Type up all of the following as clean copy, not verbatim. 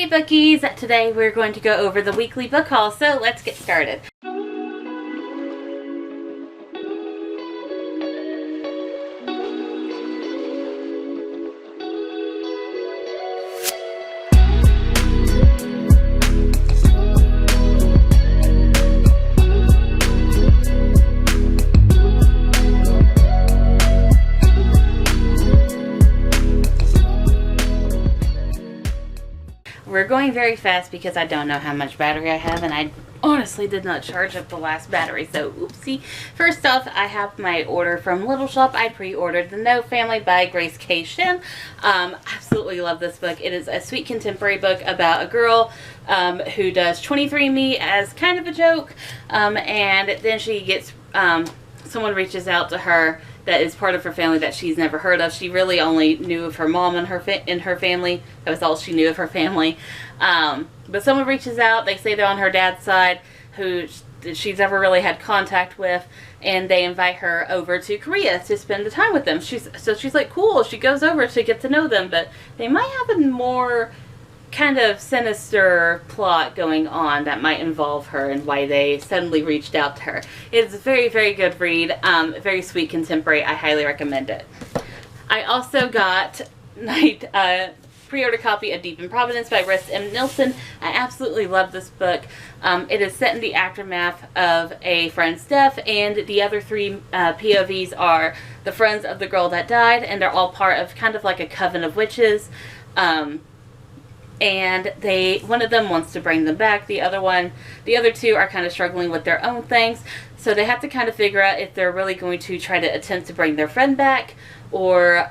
Hey Bookies! Today we're going to go over the weekly book haul, so let's get started. We're going very fast because I don't know how much battery I have, and I honestly did not charge up the last battery, so oopsie. First off, I have my order from Little Shop. I pre-ordered The No Family by Grace K. Shim. Absolutely love this book. It is a sweet contemporary book about a girl who does 23andMe as kind of a joke, and then she gets, someone reaches out to her that is part of her family that she's never heard of. She really only knew of her mom and her family. That was all she knew of her family. But someone reaches out. They say they're on her dad's side, who she's never really had contact with, and they invite her over to Korea to spend the time with them. So she's like, cool. She goes over to get to know them, but they might have a more kind of sinister plot going on that might involve her and why they suddenly reached out to her. It's a very, very good read. Very sweet contemporary. I highly recommend it. I also got pre-order copy of Deep in Providence by Neilson. I absolutely love this book. It is set in the aftermath of a friend's death, and the other three POVs are the friends of the girl that died, and they're all part of kind of like a coven of witches. And one of them wants to bring them back. The other two are kind of struggling with their own things. So they have to kind of figure out if they're really going to try to attempt to bring their friend back, or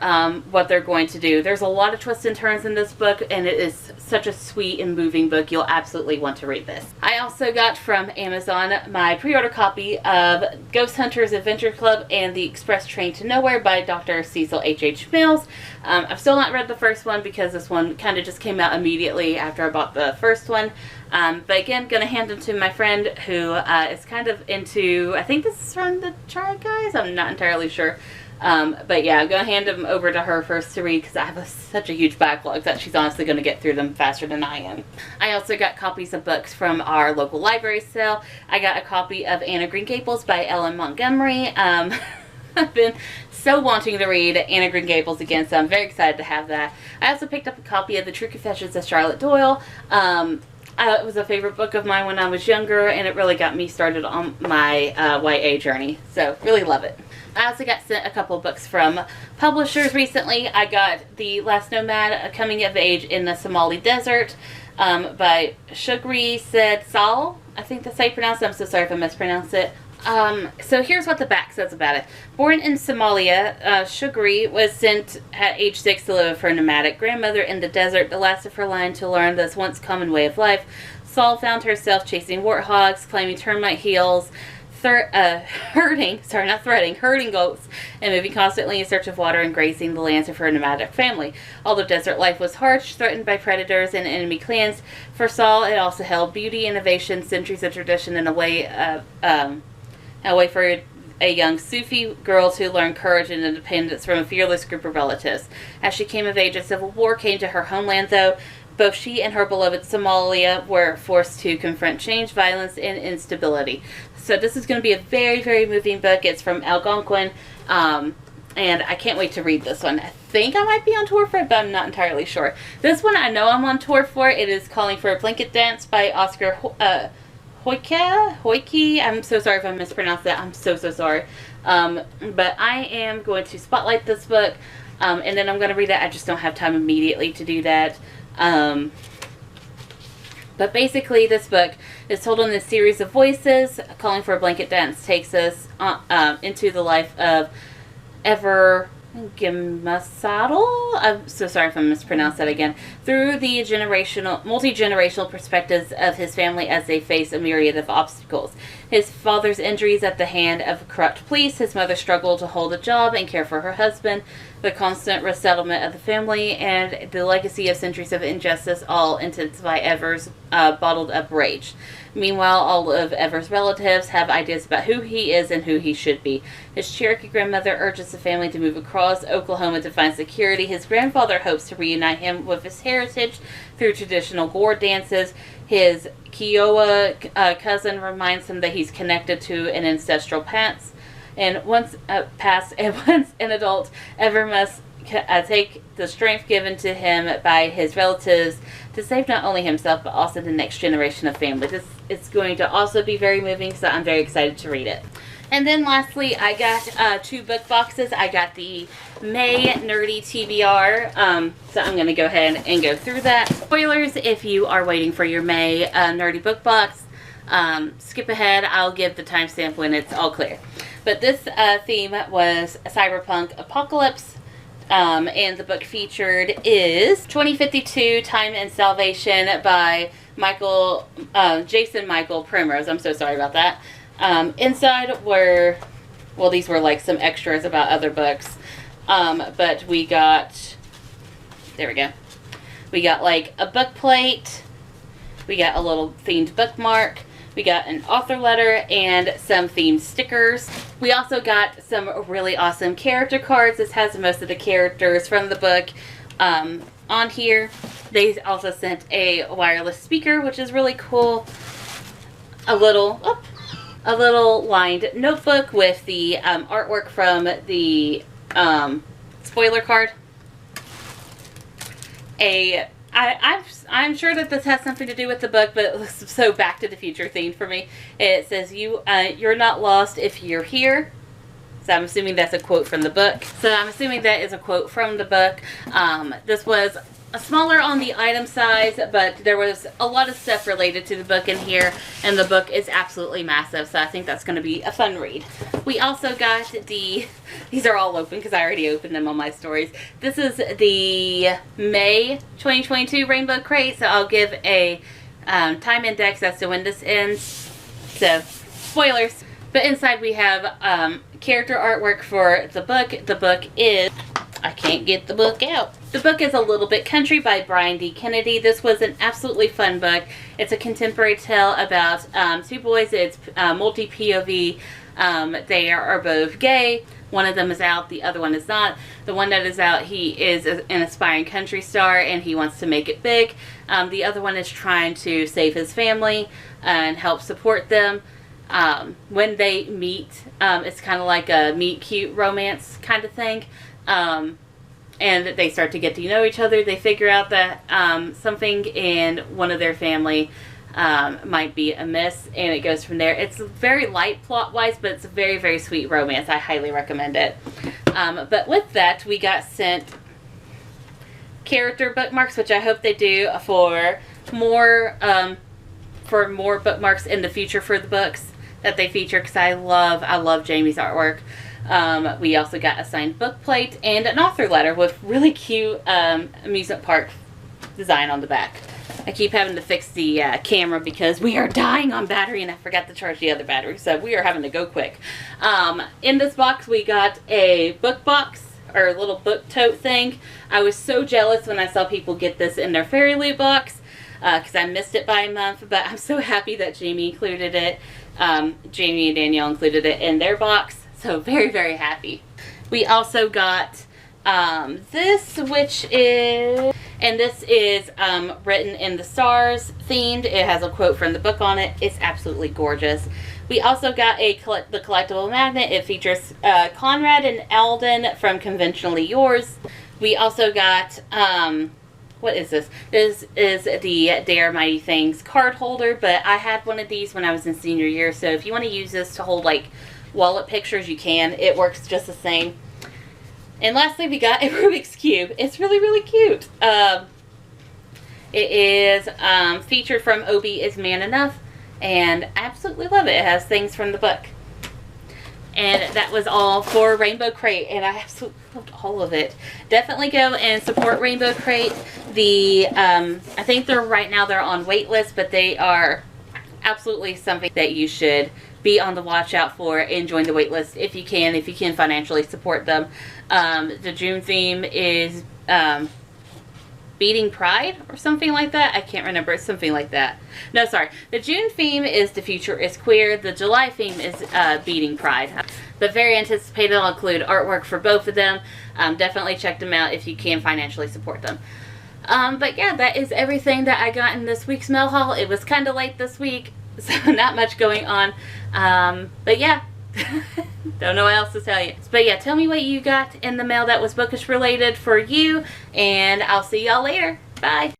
what they're going to do. There's a lot of twists and turns in this book, and it is such a sweet and moving book. You'll absolutely want to read this. I also got from Amazon my pre-order copy of Ghost Hunters Adventure Club and The Express Train to Nowhere by Dr. Cecil H.H. Mills. I've still not read the first one because this one kind of just came out immediately after I bought the first one. But again, going to hand them to my friend who is kind of into, I think this is from the Try Guys? I'm not entirely sure. But yeah, I'm going to hand them over to her first to read because I have such a huge backlog that she's honestly going to get through them faster than I am. I also got copies of books from our local library sale. I got a copy of Anne of Green Gables by Ellen Montgomery. I've been so wanting to read Anne of Green Gables again, so I'm very excited to have that. I also picked up a copy of The True Confessions of Charlotte Doyle. It was a favorite book of mine when I was younger, and it really got me started on my YA journey, so really love it. I also got sent a couple of books from publishers recently. I got The Last Nomad, A Coming of Age in the Somali Desert by Shugri Salh. I think that's how you pronounce it. I'm so sorry if I mispronounced it. So here's what the back says about it. Born in Somalia, Shugri was sent at age 6 to live with her nomadic grandmother in the desert, the last of her line to learn this once common way of life. Salh found herself chasing warthogs, climbing termite hills, herding goats, and moving constantly in search of water and grazing the lands of her nomadic family. Although desert life was harsh, threatened by predators and enemy clans, for Salh it also held beauty, innovation, centuries of tradition, and a way for a young Sufi girl to learn courage and independence from a fearless group of relatives. As she came of age, a civil war came to her homeland, though. Both she and her beloved Somalia were forced to confront change, violence, and instability. So this is going to be a very, very moving book. It's from Algonquin, and I can't wait to read this one. I think I might be on tour for it, but I'm not entirely sure. This one I know I'm on tour for. It is Calling for a Blanket Dance by Oscar Hokeah. I'm so sorry if I mispronounced that. I'm so sorry. But I am going to spotlight this book, and then I'm going to read it. I just don't have time immediately to do that. But basically, this book is told in this series of voices. Calling for a Blanket Dance takes us into the life of Gimasadal. I'm so sorry if I mispronounced that again. Through the multi-generational perspectives of his family as they face a myriad of obstacles. His father's injuries at the hand of corrupt police, his mother's struggle to hold a job and care for her husband, the constant resettlement of the family, and the legacy of centuries of injustice all intensify Ever's bottled up rage. Meanwhile, all of Ever's relatives have ideas about who he is and who he should be. His Cherokee grandmother urges the family to move across Oklahoma to find security. His grandfather hopes to reunite him with his heritage through traditional gore dances. His Kiowa cousin reminds him that he's connected to an ancestral past. And once an adult, Ever must take the strength given to him by his relatives to save not only himself but also the next generation of family. This is going to also be very moving, so I'm very excited to read it. And then lastly, I got 2 book boxes. I got the May Nerdy TBR, so I'm going to go ahead and go through that. Spoilers if you are waiting for your May Nerdy book box. Skip ahead, I'll give the timestamp when it's all clear. But this theme was Cyberpunk Apocalypse, and the book featured is 2052 Time and Salvation by Jason Michael Primrose. I'm so sorry about that. Inside were, well, these were like some extras about other books, but we got, there we go, we got like a book plate, we got a little themed bookmark, we got an author letter, and some themed stickers. We also got some really awesome character cards. This has most of the characters from the book on here. They also sent a wireless speaker, which is really cool. A little lined notebook with the artwork from the spoiler card. I'm sure that this has something to do with the book, but it's so Back to the Future themed for me. It says, you're not lost if you're here. So I'm assuming that's a quote from the book. So I'm assuming that is a quote from the book. This was smaller on the item size, but there was a lot of stuff related to the book in here, and the book is absolutely massive, so I think that's going to be a fun read. We also got these are all open because I already opened them on my stories. This is the May 2022 Rainbow Crate, so I'll give a time index as to when this ends. So, spoilers. But inside we have character artwork for the book. The book is, I can't get the book out. The book is A Little Bit Country by Brian D. Kennedy. This was an absolutely fun book. It's a contemporary tale about 2 boys. It's multi-POV. They are both gay. One of them is out, the other one is not. The one that is out, he is an aspiring country star and he wants to make it big. The other one is trying to save his family and help support them. When they meet, it's kind of like a meet cute romance kind of thing. And they start to get to know each other. They figure out that something in one of their family might be amiss, and it goes from there. It's very light plot-wise, but it's a very, very sweet romance. I highly recommend it. But with that, we got sent character bookmarks, which I hope they do for more bookmarks in the future for the books that they feature, because I love Jamie's artwork. We also got a signed book plate and an author letter with really cute amusement park design on the back. I keep having to fix the camera because we are dying on battery and I forgot to charge the other battery, so we are having to go quick. In this box we got a book box, or a little book tote thing. I was so jealous when I saw people get this in their Fairy Loot box because I missed it by a month, but I'm so happy that Jamie included it. Jamie and Danielle included it in their box, so very, very happy. We also got this, which is, and this is written in the stars themed. It has a quote from the book on it. It's absolutely gorgeous. We also got the collectible magnet. It features Conrad and Alden from Conventionally Yours. We also got, what is this? This is the Dare Mighty Things card holder, but I had one of these when I was in senior year, so if you want to use this to hold like wallet pictures, you can. It works just the same. And lastly, we got a Rubik's Cube. It's really, really cute. It is featured from Obi Is Man Enough, and I absolutely love it. It has things from the book. And that was all for Rainbow Crate, and I absolutely loved all of it. Definitely go and support Rainbow Crate. I think right now they're on wait list, but they are absolutely something that you should be on the watch out for and join the wait list if you can financially support them. The June theme is Beating Pride or something like that. I can't remember. It's something like that. No, sorry. The June theme is The Future is Queer. The July theme is Beating Pride. But very anticipated. I'll include artwork for both of them. Definitely check them out if you can financially support them. But yeah, that is everything that I got in this week's mail haul. It was kind of late this week, so not much going on. But yeah. Don't know what else to tell you. But yeah, tell me what you got in the mail that was bookish related for you, and I'll see y'all later. Bye.